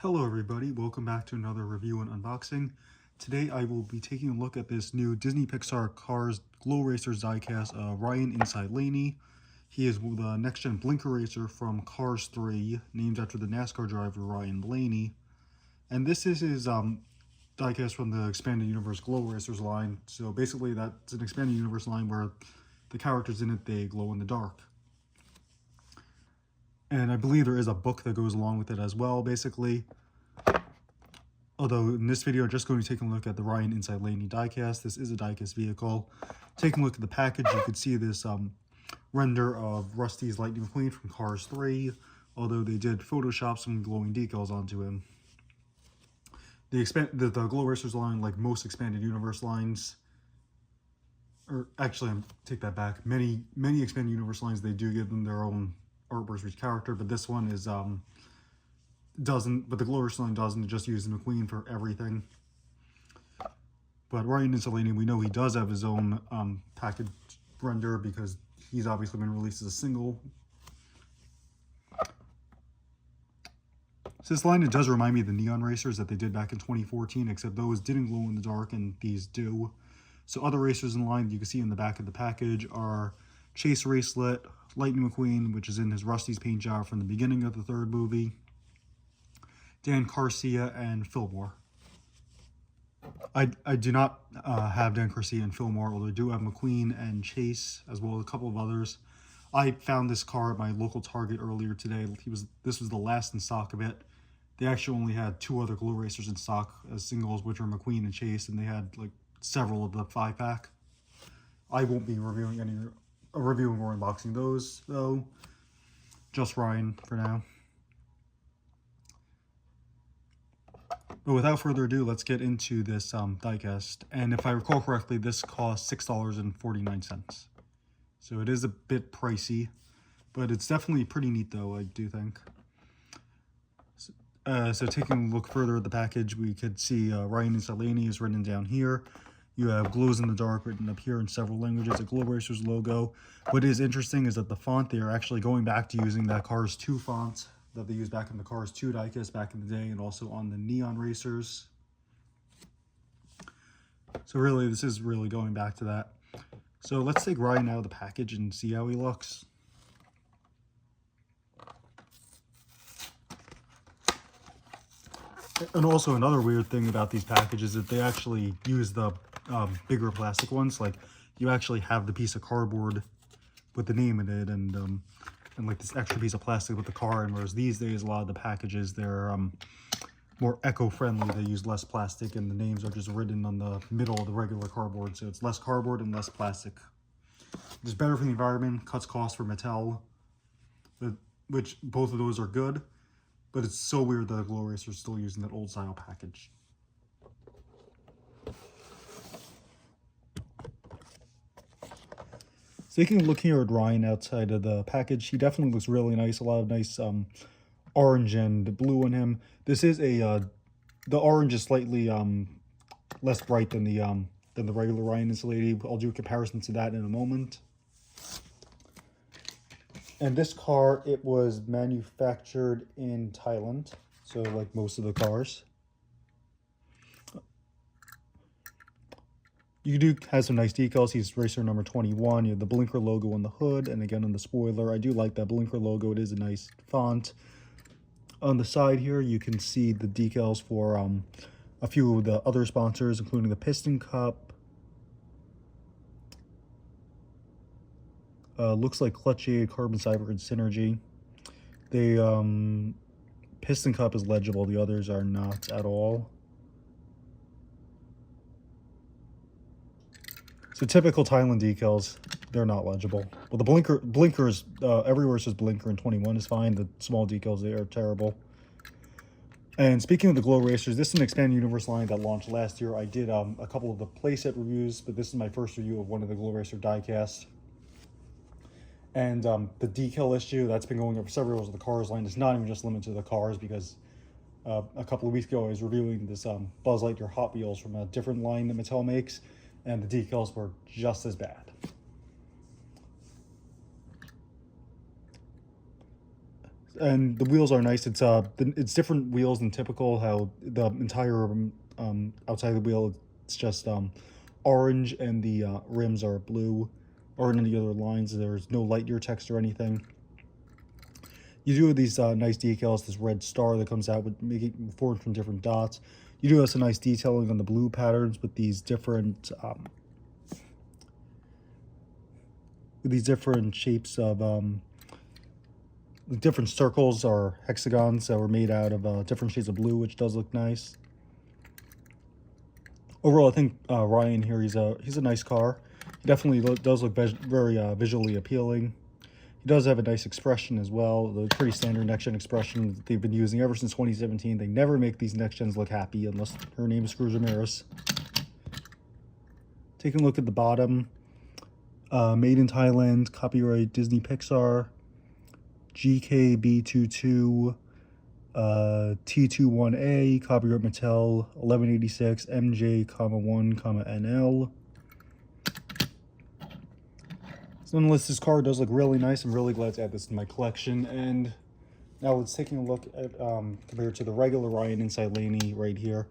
Hello everybody, welcome back to another review and unboxing. Today I will be taking a look at this new Disney Pixar Cars Glow Racers diecast, Ryan inside Laney. He is the next-gen Blinkr racer from Cars 3, named after the NASCAR driver Ryan Laney. And this is his diecast from the Expanded Universe Glow Racers line. So basically that's an Expanded Universe line where the characters in it, they glow in the dark. And I believe there is a book that goes along with it as well, basically. Although in this video, I'm just going to take a look at the Ryan Inside Laney diecast. This is a diecast vehicle. Taking a look at the package, you can see this render of Rusty's Lightning McQueen from Cars 3, although they did Photoshop some glowing decals onto him. The Glow Racers line, like most Expanded Universe lines, or actually, take that back. Many Expanded Universe lines, they do give them their own artwork for each character, but this one is doesn't, but the Glow Racers line doesn't. It just uses McQueen for everything. But Ryan Inside Laney, we know he does have his own package render because he's obviously been released as a single. So this line, it does remind me of the Neon Racers that they did back in 2014, except those didn't glow in the dark and these do. So other racers in line you can see in the back of the package are Chase Racelet, Lightning McQueen, which is in his Rusty's paint job from the beginning of the third movie, Dan Garcia, and Fillmore. I do not have Dan Garcia and Fillmore, although I do have McQueen and Chase, as well as a couple of others. I found this car at my local Target earlier today. This was the last in stock of it. They actually only had 2 other Glow Racers in stock as singles, which are McQueen and Chase, and they had like several of the 5-pack. I won't be reviewing or unboxing those, though. Just Ryan for now. But without further ado, let's get into this diecast. And if I recall correctly, this cost $6.49. So it is a bit pricey, but it's definitely pretty neat, though, I do think. So taking a look further at the package, we could see Ryan Inside Laney is written down here. You have Glows in the Dark written up here in several languages, a Glow Racers logo. What is interesting is that the font, they are actually going back to using that Cars 2 font that they used back in the Cars 2 diecast back in the day, and also on the Neon Racers. So really, this is really going back to that. So let's take Ryan out of the package and see how he looks. And also another weird thing about these packages is that they actually use the bigger plastic ones. Like, you actually have the piece of cardboard with the name in it, and like this extra piece of plastic with the car. And whereas these days, a lot of the packages, they're more eco-friendly. They use less plastic, and the names are just written on the middle of the regular cardboard. So it's less cardboard and less plastic. It's better for the environment, cuts costs for Mattel, which both of those are good. But it's so weird that the Glow Racer is still using that old style package. So taking a look here at Ryan outside of the package, he definitely looks really nice. A lot of nice orange and blue on him. This is the orange is slightly less bright than the regular Ryan Inside Laney. I'll do a comparison to that in a moment. And this car, it was manufactured in Thailand, so like most of the cars. You do have some nice decals. He's racer number 21. You have the Blinkr logo on the hood, and again on the spoiler. I do like that Blinkr logo. It is a nice font. On the side here, you can see the decals for a few of the other sponsors, including the Piston Cup. Looks like Clutch Aid, Carbon Cyber, and Synergy. The Piston Cup is legible. The others are not at all. So typical Thailand decals, they're not legible. Well, the blinkers, everywhere says Blinkr, and 21 is fine. The small decals, they are terrible. And speaking of the Glow Racers, this is an Expanded Universe line that launched last year. I did a couple of the playset reviews, but this is my first review of one of the Glow Racer diecasts. And the decal issue that's been going over several years of the Cars line is not even just limited to the cars, because a couple of weeks ago I was reviewing this Buzz Lightyear Hot Wheels from a different line that Mattel makes, and the decals were just as bad. and the wheels are nice. It's different wheels than typical. How the entire outside of the wheel, it's just orange, and the rims are blue, or in the other lines. There's no Lightyear text or anything. You do have these nice decals, this red star that comes out with making formed from different dots. You do have some nice detailing on the blue patterns with these different shapes of the different circles or hexagons that were made out of different shades of blue, which does look nice. Overall, I think Ryan here, he's a nice car. He definitely does look very visually appealing. He does have a nice expression as well, the pretty standard next-gen expression that they've been using ever since 2017. They never make these next-gens look happy unless her name is Cruz Ramirez. Taking a look at the bottom, made in Thailand, copyright Disney Pixar, GKB22, T21A, copyright Mattel, 1186, MJ, 1, NL. So nonetheless, this car does look really nice. I'm really glad to add this to my collection. And now let's taking a look at compared to the regular Ryan Inside Laney right here.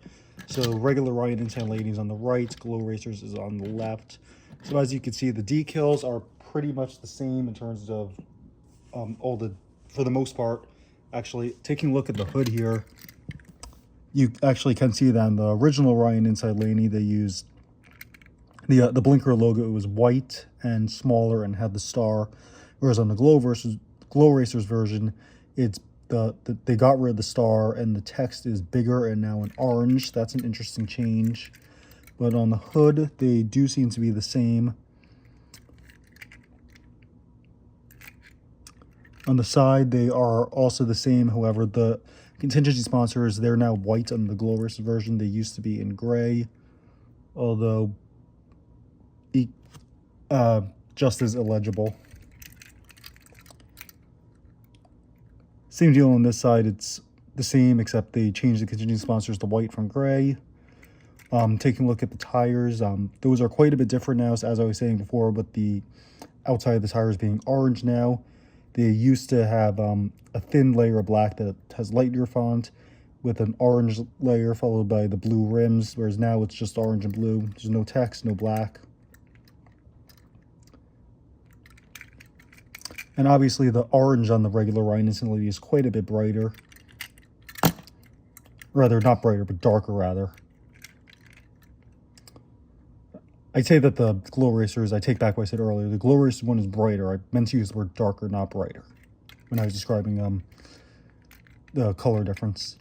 So regular Ryan Inside Laney is on the right, Glow Racers is on the left. So as you can see, the decals are pretty much the same in terms of for the most part. Actually, taking a look at the hood here, you actually can see that on the original Ryan Inside Laney, they used the Blinkr logo. It was white and smaller and had the star, whereas on the Glow Racers version, it's they got rid of the star and the text is bigger and now in orange. That's an interesting change. But on the hood, they do seem to be the same. On the side, they are also the same. However, the contingency sponsors, they're now white on the Glow Racers version. They used to be in gray, although just as illegible. Same deal on this side. It's the same, except they changed the contingency sponsors to white from gray. Taking a look at the tires, those are quite a bit different now, as I was saying before, but the outside of the tires being orange now. They used to have a thin layer of black that has Lightyear font with an orange layer followed by the blue rims, whereas now it's just orange and blue. There's no text, no black. And obviously the orange on the regular Ryan Inside Laney is quite a bit brighter. Rather, not brighter, but darker rather. I'd say that the Glow Racers, I take back what I said earlier, the Glow Racers one is brighter. I meant to use the word darker, not brighter, when I was describing the color difference.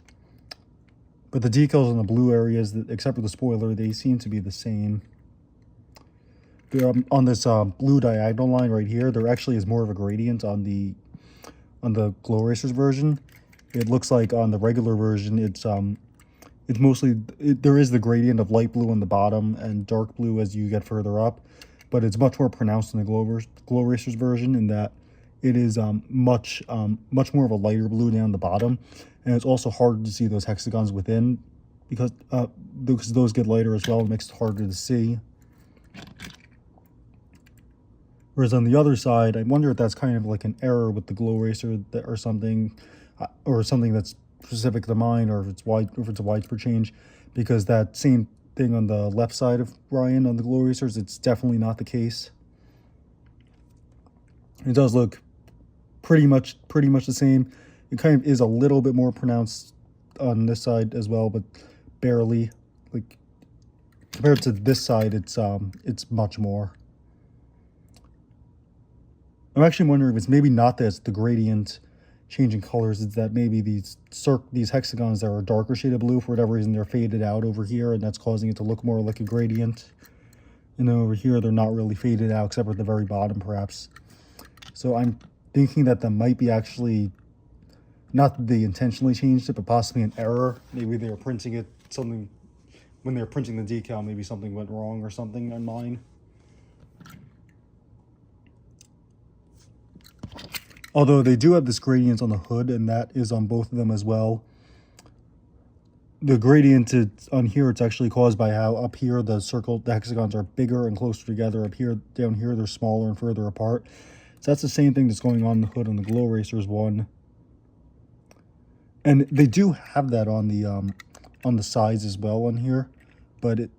But the decals on the blue areas, except for the spoiler, they seem to be the same. On this blue diagonal line right here, there actually is more of a gradient on the Glow Racers version. It looks like on the regular version, it's mostly, there is the gradient of light blue on the bottom and dark blue as you get further up, but it's much more pronounced in the Glow Racers version in that it is much more of a lighter blue down the bottom, and it's also harder to see those hexagons within because those get lighter as well. It makes it harder to see. Whereas on the other side, I wonder if that's kind of like an error with the Glow Racer or something that's specific to mine, or if it's a widespread change, because that same thing on the left side of Ryan on the Glow Racers, it's definitely not the case. It does look pretty much the same. It kind of is a little bit more pronounced on this side as well, but barely. Like compared to this side, it's much more. I'm actually wondering if it's maybe not that it's the gradient changing colors, it's that maybe these hexagons that are a darker shade of blue, for whatever reason, they're faded out over here, and that's causing it to look more like a gradient. And then over here, they're not really faded out, except for at the very bottom, perhaps. So I'm thinking that might be actually, not that they intentionally changed it, but possibly an error. Maybe they were printing it, when they were printing the decal, maybe something went wrong or something on mine. Although they do have this gradient on the hood, and that is on both of them as well. The gradient on here, it's actually caused by how up here the hexagons are bigger and closer together. Up here, down here, they're smaller and further apart. So that's the same thing that's going on in the hood on the Glow Racers one. And they do have that on the sides as well on here, but it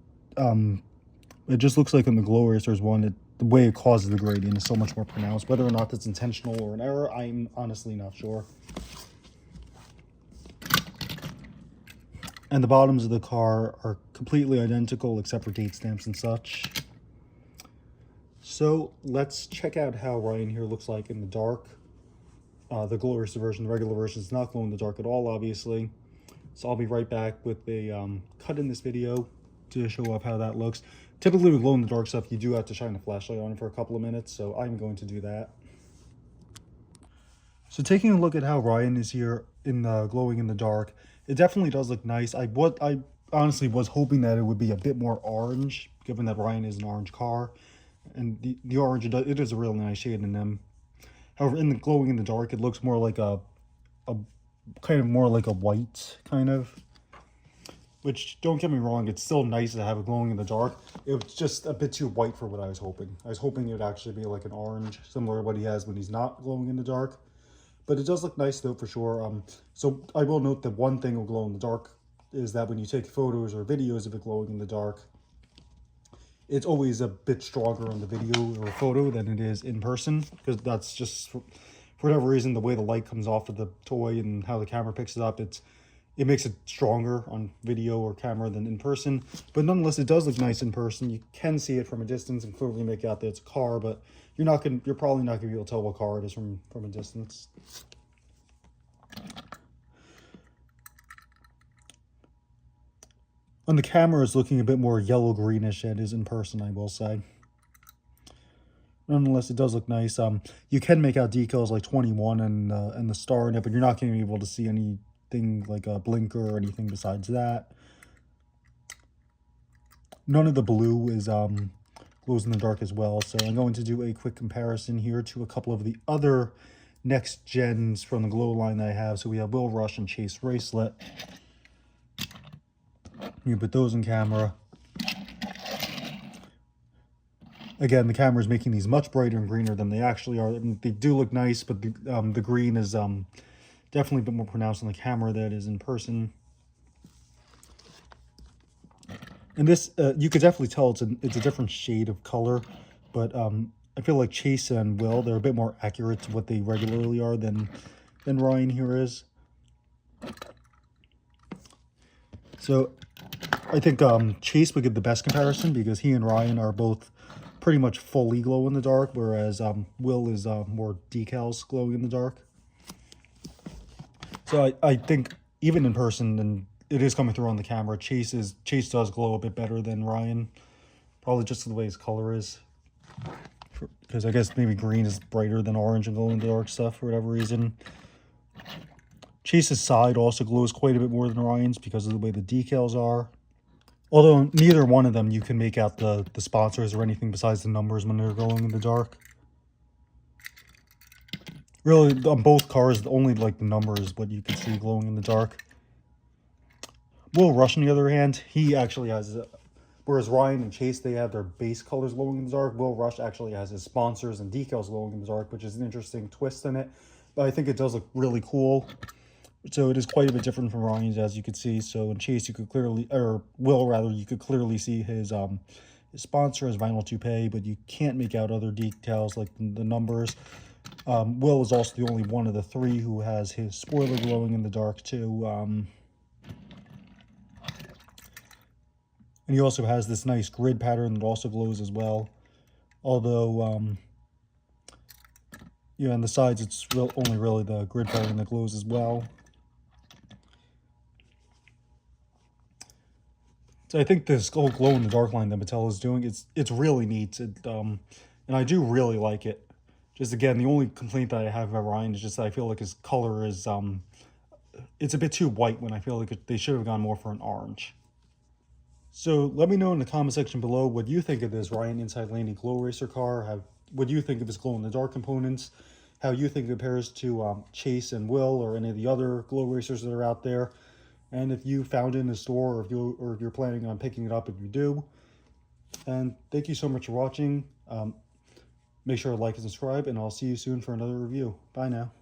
just looks like on the Glow Racers one, the way it causes the gradient is so much more pronounced. Whether or not that's intentional or an error, I'm honestly not sure. And the bottoms of the car are completely identical except for date stamps and such. So let's check out how Ryan here looks like in the dark. The Glow Racer version, the regular version, is not glow in the dark at all, obviously. So I'll be right back with a cut in this video to show off how that looks. Typically with glow in the dark stuff, you do have to shine a flashlight on it for a couple of minutes, so I'm going to do that. So taking a look at how Ryan is here in the glowing in the dark, it definitely does look nice. I honestly was hoping that it would be a bit more orange, given that Ryan is an orange car, and the orange, it is a really nice shade in them. However, in the glowing in the dark, it looks more like a kind of more like a white kind of. Which, don't get me wrong, it's still nice to have it glowing in the dark. It was just a bit too white for what I was hoping. I was hoping it would actually be like an orange, similar to what he has when he's not glowing in the dark. But it does look nice though, for sure. So I will note that one thing with glow in the dark is that when you take photos or videos of it glowing in the dark, it's always a bit stronger on the video or photo than it is in person, because that's just, for whatever reason, the way the light comes off of the toy and how the camera picks it up, it makes it stronger on video or camera than in person. But nonetheless, it does look nice in person. You can see it from a distance and clearly make out that it's a car, but you're probably not gonna be able to tell what car it is from a distance. On the camera, it's looking a bit more yellow-greenish than it is in person, I will say. Nonetheless, it does look nice. You can make out decals like 21 and the star in it, but you're not going to be able to see anything like a Blinkr or anything besides that. None of the blue is glows in the dark as well, so I'm going to do a quick comparison here to a couple of the other next gens from the glow line that I have. So we have Will Rush and Chase Racelet. You put those in camera. Again, the camera is making these much brighter and greener than they actually are. I mean, they do look nice, but the green is definitely a bit more pronounced on the camera than it is in person. And this, you could definitely tell it's a different shade of color, but I feel like Chase and Will, they're a bit more accurate to what they regularly are than Ryan here is. So I think Chase would get the best comparison because he and Ryan are both pretty much fully glow in the dark, whereas Will is more decals glowing in the dark. So I think even in person, and it is coming through on the camera, Chase does glow a bit better than Ryan, probably just the way his color is. Because I guess maybe green is brighter than orange and glow in the dark stuff for whatever reason. Chase's side also glows quite a bit more than Ryan's because of the way the decals are. Although neither one of them you can make out the sponsors or anything besides the numbers when they're glowing in the dark. Really, on both cars, only like the numbers what you can see glowing in the dark. Will Rush, on the other hand, he actually has, whereas Ryan and Chase, they have their base colors glowing in the dark, Will Rush actually has his sponsors and decals glowing in the dark, which is an interesting twist in it. But I think it does look really cool. So it is quite a bit different from Ryan's, as you could see. So in Chase, you could clearly, or Will rather, you could clearly see his sponsor, his vinyl toupee, but you can't make out other details like the numbers. Will is also the only one of the three who has his spoiler glowing in the dark too. And he also has this nice grid pattern that also glows as well. Although, yeah, on the sides, it's only really the grid pattern that glows as well. So I think this whole glow in the dark line that Mattel is doing, it's really neat. And I do really like it. Just again, the only complaint that I have about Ryan is just that I feel like his color is it's a bit too white when I feel like they should have gone more for an orange. So let me know in the comment section below what you think of this Ryan Inside Laney Glow Racer car. What you think of his glow in the dark components? How you think it compares to Chase and Will or any of the other glow racers that are out there? And if you found it in the store, or if you're planning on picking it up, if you do. And thank you so much for watching. Make sure to like and subscribe, and I'll see you soon for another review. Bye now.